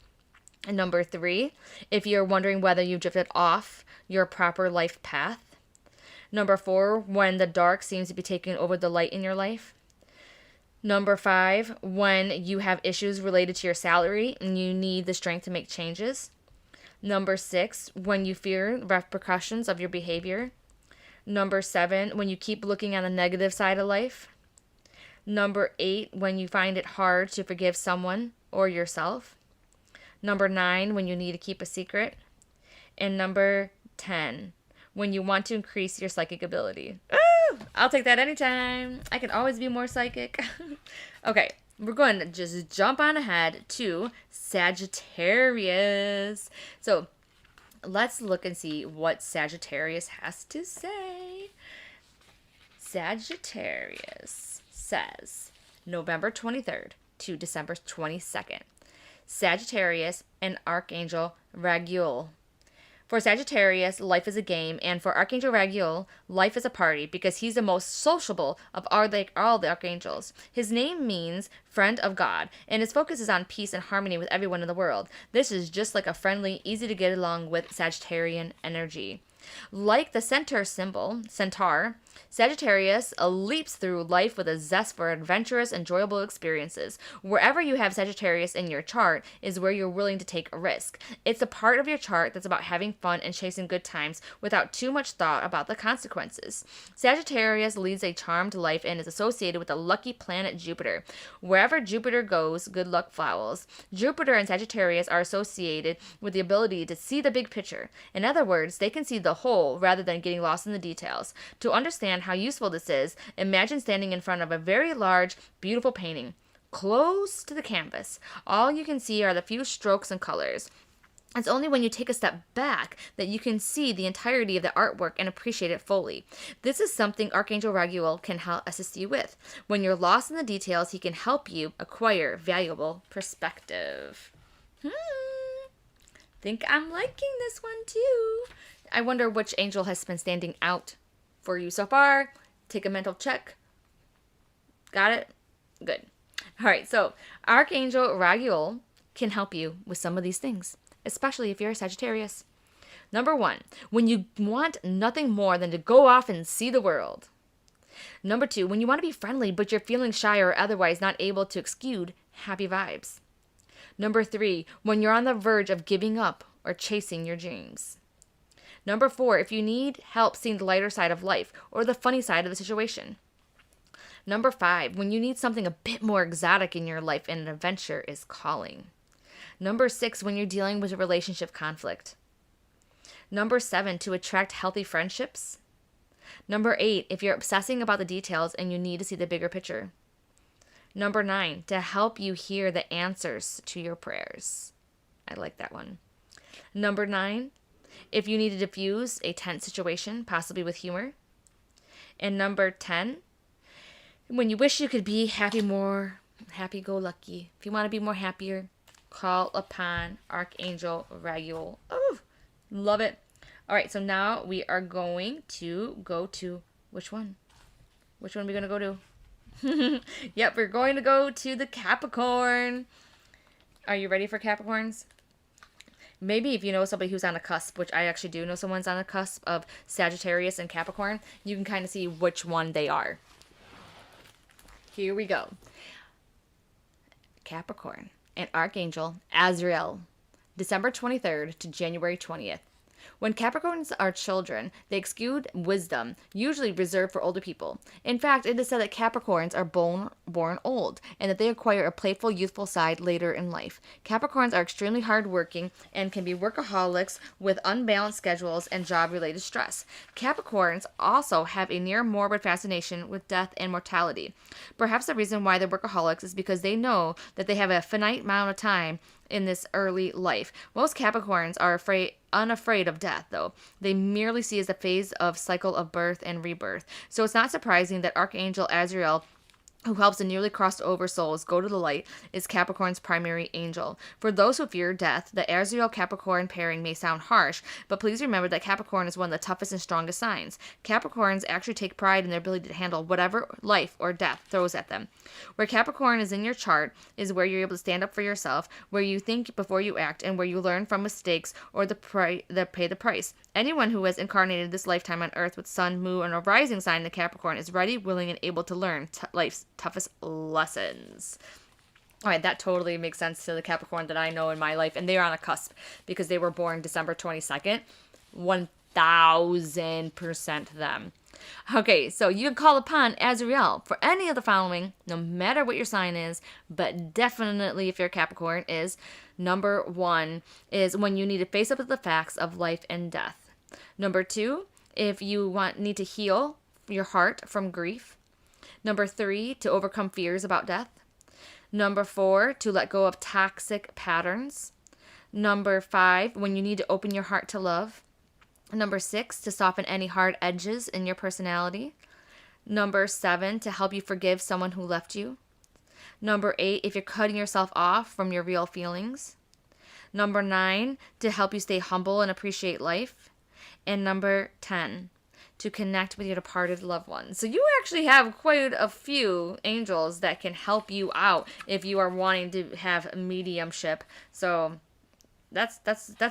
And number 3, if you're wondering whether you drifted off your proper life path. Number 4, when the dark seems to be taking over the light in your life. Number 5, when you have issues related to your salary and you need the strength to make changes. Number 6, when you fear repercussions of your behavior. Number 7, when you keep looking at the negative side of life. Number 8, when you find it hard to forgive someone or yourself. Number 9, when you need to keep a secret. And number 10, when you want to increase your psychic ability. I'll take that anytime. I can always be more psychic. Okay, we're going to just jump on ahead to Sagittarius. So let's look and see what Sagittarius has to say. Sagittarius says November 23rd to December 22nd. Sagittarius and Archangel Raguel. For Sagittarius, life is a game, and for Archangel Raguel, life is a party because he's the most sociable of all the archangels. His name means friend of God, and his focus is on peace and harmony with everyone in the world. This is just like a friendly, easy to get along with Sagittarian energy. Like the centaur symbol, centaur, Sagittarius leaps through life with a zest for adventurous, enjoyable experiences. Wherever you have Sagittarius in your chart is where you're willing to take a risk. It's a part of your chart that's about having fun and chasing good times without too much thought about the consequences. Sagittarius leads a charmed life and is associated with the lucky planet Jupiter. Wherever Jupiter goes, good luck follows. Jupiter and Sagittarius are associated with the ability to see the big picture. In other words, they can see the whole rather than getting lost in the details. To understand how useful this is, imagine standing in front of a very large, beautiful painting. Close to the canvas, all you can see are the few strokes and colors. It's only when you take a step back that you can see the entirety of the artwork and appreciate it fully. This is something Archangel Raguel can help assist you with. When you're lost in the details, he can help you acquire valuable perspective. Think I'm liking this one too. I wonder which angel has been standing out for you so far. Take a mental check. Got it? Good. All right, so Archangel Raguel can help you with some of these things, especially if you're a Sagittarius. Number 1, when you want nothing more than to go off and see the world. Number 2, when you want to be friendly but you're feeling shy or otherwise not able to exude happy vibes. Number 3, when you're on the verge of giving up or chasing your dreams. Number 4, if you need help seeing the lighter side of life or the funny side of the situation. Number 5, when you need something a bit more exotic in your life and an adventure is calling. Number 6, when you're dealing with a relationship conflict. Number 7, to attract healthy friendships. Number 8, if you're obsessing about the details and you need to see the bigger picture. Number 9, to help you hear the answers to your prayers. I like that one. Number 9, if you need to diffuse a tense situation, possibly with humor. And number 10, when you wish you could be more happy-go-lucky. If you want to be more happier, call upon Archangel Raguel. Oh, love it. All right, so now we are going to go to which one? Which one are we going to go to? Yep, we're going to go to the Capricorn. Are you ready for Capricorns? Maybe if you know somebody who's on a cusp, which I actually do know someone's on a cusp of Sagittarius and Capricorn, you can kind of see which one they are. Here we go. Capricorn and Archangel Azrael, December 23rd to January 20th. When Capricorns are children, they exude wisdom, usually reserved for older people. In fact, it is said that Capricorns are born old, and that they acquire a playful, youthful side later in life. Capricorns are extremely hardworking and can be workaholics with unbalanced schedules and job-related stress. Capricorns also have a near-morbid fascination with death and mortality. Perhaps the reason why they're workaholics is because they know that they have a finite amount of time in this early life. Most Capricorns are unafraid of death, though. They merely see it as a phase of cycle of birth and rebirth. So it's not surprising that Archangel Azrael, who helps the nearly crossed over souls go to the light, is Capricorn's primary angel. For those who fear death, the Azrael-Capricorn pairing may sound harsh, but please remember that Capricorn is one of the toughest and strongest signs. Capricorns actually take pride in their ability to handle whatever life or death throws at them. Where Capricorn is in your chart is where you're able to stand up for yourself, where you think before you act, and where you learn from mistakes or pay the price. Anyone who has incarnated this lifetime on Earth with Sun, Moon, and a rising sign in Capricorn is ready, willing, and able to learn life's toughest lessons. All right, that totally makes sense to the Capricorn that I know in my life, and they are on a cusp because they were born December 22nd. 1000% them. Okay, so you can call upon Azrael for any of the following, no matter what your sign is, but definitely if you're a Capricorn, is number 1 is when you need to face up to the facts of life and death. Number 2, if you need to heal your heart from grief. Number 3, to overcome fears about death. Number 4, to let go of toxic patterns. Number 5, when you need to open your heart to love. Number 6, to soften any hard edges in your personality. Number 7, to help you forgive someone who left you. Number 8, if you're cutting yourself off from your real feelings. Number 9, to help you stay humble and appreciate life. And number 10, to connect with your departed loved ones. So you actually have quite a few angels that can help you out if you are wanting to have mediumship. So that's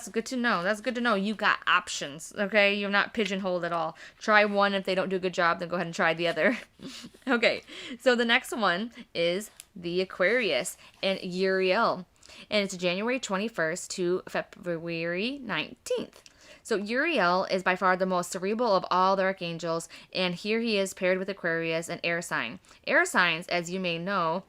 good to know. That's good to know. You got options, okay? You're not pigeonholed at all. Try one. If they don't do a good job, then go ahead and try the other. Okay, so the next one is the Aquarius and Uriel. And it's January 21st to February 19th. So Uriel is by far the most cerebral of all the archangels, and here he is paired with Aquarius, an air sign. Air signs, as you may know,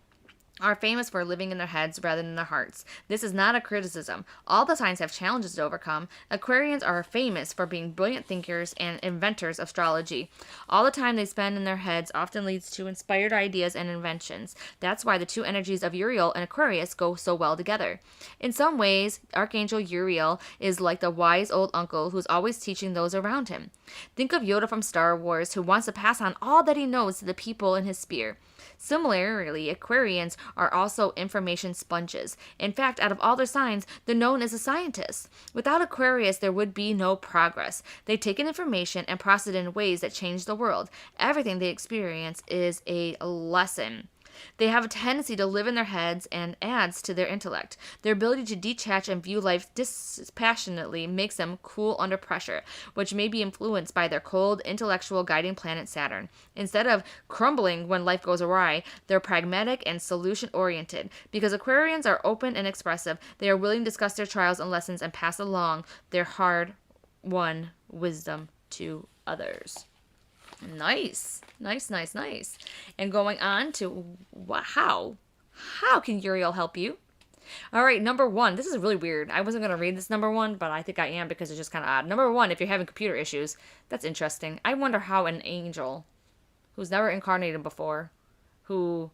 are famous for living in their heads rather than their hearts. This is not a criticism. All the signs have challenges to overcome. Aquarians are famous for being brilliant thinkers and inventors of astrology. All the time they spend in their heads often leads to inspired ideas and inventions. That's why the two energies of Uriel and Aquarius go so well together. In some ways, Archangel Uriel is like the wise old uncle who's always teaching those around him. Think of Yoda from Star Wars, who wants to pass on all that he knows to the people in his sphere. Similarly, Aquarians are also information sponges. In fact, out of all their signs, they're known as a scientist. Without Aquarius, there would be no progress. They take in information and process it in ways that change the world. Everything they experience is a lesson. They have a tendency to live in their heads and adds to their intellect. Their ability to detach and view life dispassionately makes them cool under pressure, which may be influenced by their cold, intellectual guiding planet Saturn. Instead of crumbling when life goes awry, they're pragmatic and solution-oriented. Because Aquarians are open and expressive, they are willing to discuss their trials and lessons and pass along their hard-won wisdom to others. Nice. And going on to how can Uriel help you? All right, number 1. This is really weird. I wasn't going to read this number 1, but I think I am because it's just kind of odd. Number 1, if you're having computer issues, that's interesting. I wonder how an angel who's never incarnated before, who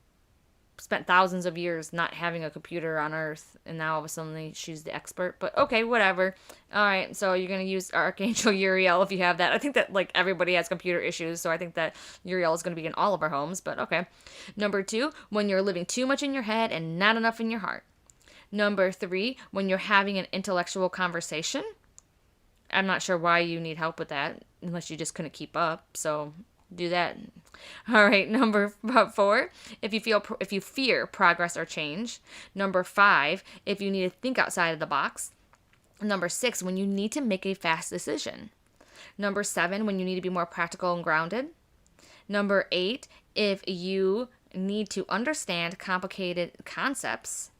spent thousands of years not having a computer on Earth, and now all of a sudden she's the expert. But okay, whatever. All right, so you're going to use Archangel Uriel if you have that. I think that, like, everybody has computer issues, so I think that Uriel is going to be in all of our homes, but okay. Number 2, when you're living too much in your head and not enough in your heart. Number 3, when you're having an intellectual conversation. I'm not sure why you need help with that, unless you just couldn't keep up, so do that. All right, number 4, if you fear progress or change. Number 5, if you need to think outside of the box. Number 6, when you need to make a fast decision. Number 7, when you need to be more practical and grounded. Number 8, if you need to understand complicated concepts.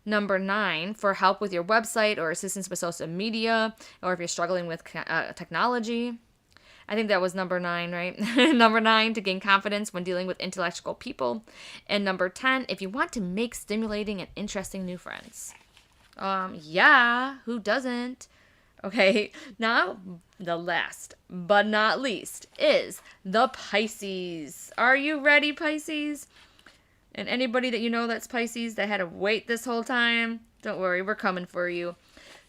Number 9, for help with your website or assistance with social media, or if you're struggling with technology. I think that was number 9, right? Number 9, to gain confidence when dealing with intellectual people. And number 10, if you want to make stimulating and interesting new friends. Yeah, who doesn't? Okay, now the last but not least is the Pisces. Are you ready, Pisces? And anybody that you know that's Pisces that had to wait this whole time, don't worry, we're coming for you.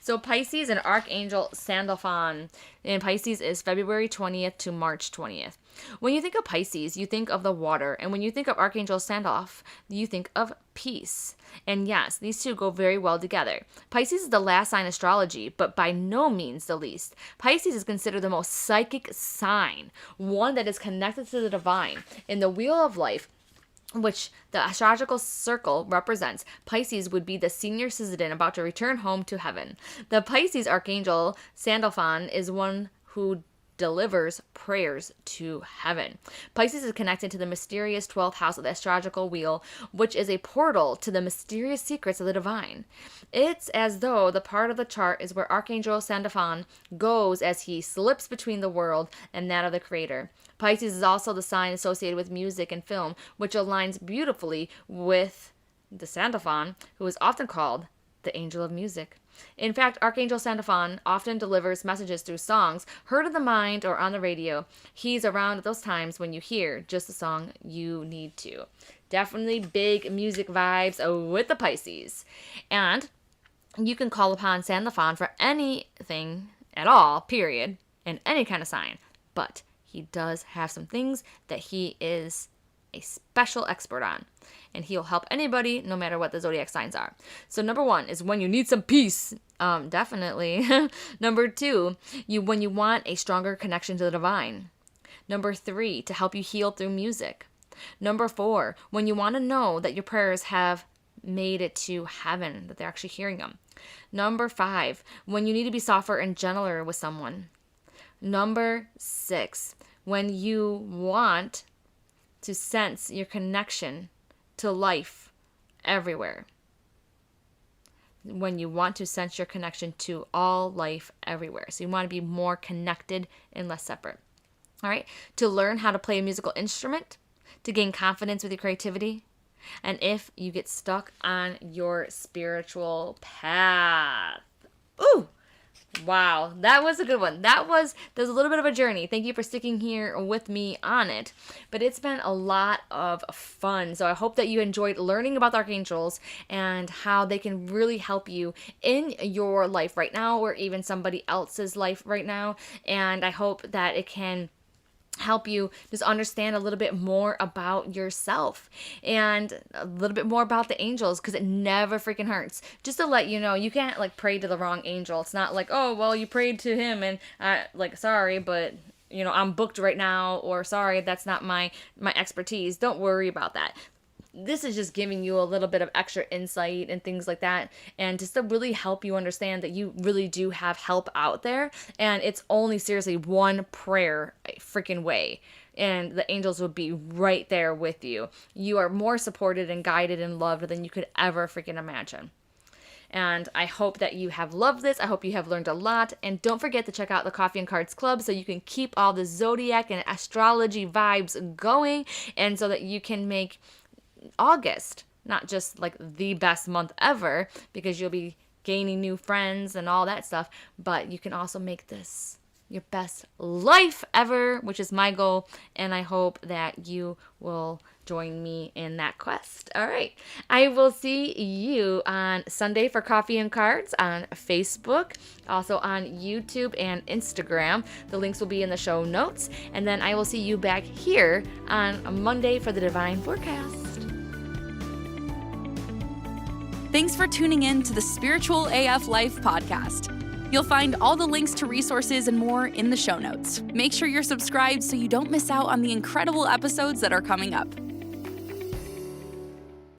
So Pisces and Archangel Sandalphon. And Pisces is February 20th to March 20th. When you think of Pisces, you think of the water. And when you think of Archangel Sandalph, you think of peace. And yes, these two go very well together. Pisces is the last sign in astrology, but by no means the least. Pisces is considered the most psychic sign, one that is connected to the divine. In the wheel of life, which the astrological circle represents, Pisces would be the senior citizen about to return home to heaven. The Pisces Archangel Sandalphon is one who delivers prayers to heaven. Pisces is connected to the mysterious 12th house of the astrological wheel, which is a portal to the mysterious secrets of the divine. It's as though the part of the chart is where Archangel Sandalphon goes as he slips between the world and that of the Creator. Pisces is also the sign associated with music and film, which aligns beautifully with the Sandalphon, who is often called the angel of music. In fact, Archangel Sandalphon often delivers messages through songs heard in the mind or on the radio. He's around at those times when you hear just the song you need to. Definitely big music vibes with the Pisces. And you can call upon Sandalphon for anything at all, period, in any kind of sign. But he does have some things that he is a special expert on. And he'll help anybody, no matter what the zodiac signs are. So number 1 is when you need some peace. Definitely. Number 2, when you want a stronger connection to the divine. Number 3, to help you heal through music. Number 4, when you want to know that your prayers have made it to heaven, that they're actually hearing them. Number 5, when you need to be softer and gentler with someone. Number 6, when you want to sense your connection to life everywhere. When you want to sense your connection to all life everywhere. So you want to be more connected and less separate. All right. To learn how to play a musical instrument, to gain confidence with your creativity, and if you get stuck on your spiritual path. Ooh! Wow, that was a good one. There's a little bit of a journey. Thank you for sticking here with me on it. But it's been a lot of fun. So I hope that you enjoyed learning about the archangels and how they can really help you in your life right now, or even somebody else's life right now. And I hope that it can help you just understand a little bit more about yourself and a little bit more about the angels, because it never freaking hurts. Just to let you know, you can't like pray to the wrong angel. It's not like, oh, well, you prayed to him and sorry, but I'm booked right now, or sorry, that's not my expertise. Don't worry about that. This is just giving you a little bit of extra insight and things like that, and just to really help you understand that you really do have help out there, and it's only seriously one prayer freaking way, and the angels will be right there with you. You are more supported and guided and loved than you could ever freaking imagine. And I hope that you have loved this. I hope you have learned a lot. And don't forget to check out the Coffee and Cards Club so you can keep all the zodiac and astrology vibes going, and so that you can make August not just like the best month ever, because you'll be gaining new friends and all that stuff, but you can also make this your best life ever, which is my goal, and I hope that you will join me in that quest. All right. I will see you on Sunday for Coffee and Cards on Facebook, also on YouTube and Instagram. The links will be in the show notes, and then I will see you back here on Monday for the Divine Forecast. Thanks for tuning in to the Spiritual AF Life podcast. You'll find all the links to resources and more in the show notes. Make sure you're subscribed so you don't miss out on the incredible episodes that are coming up.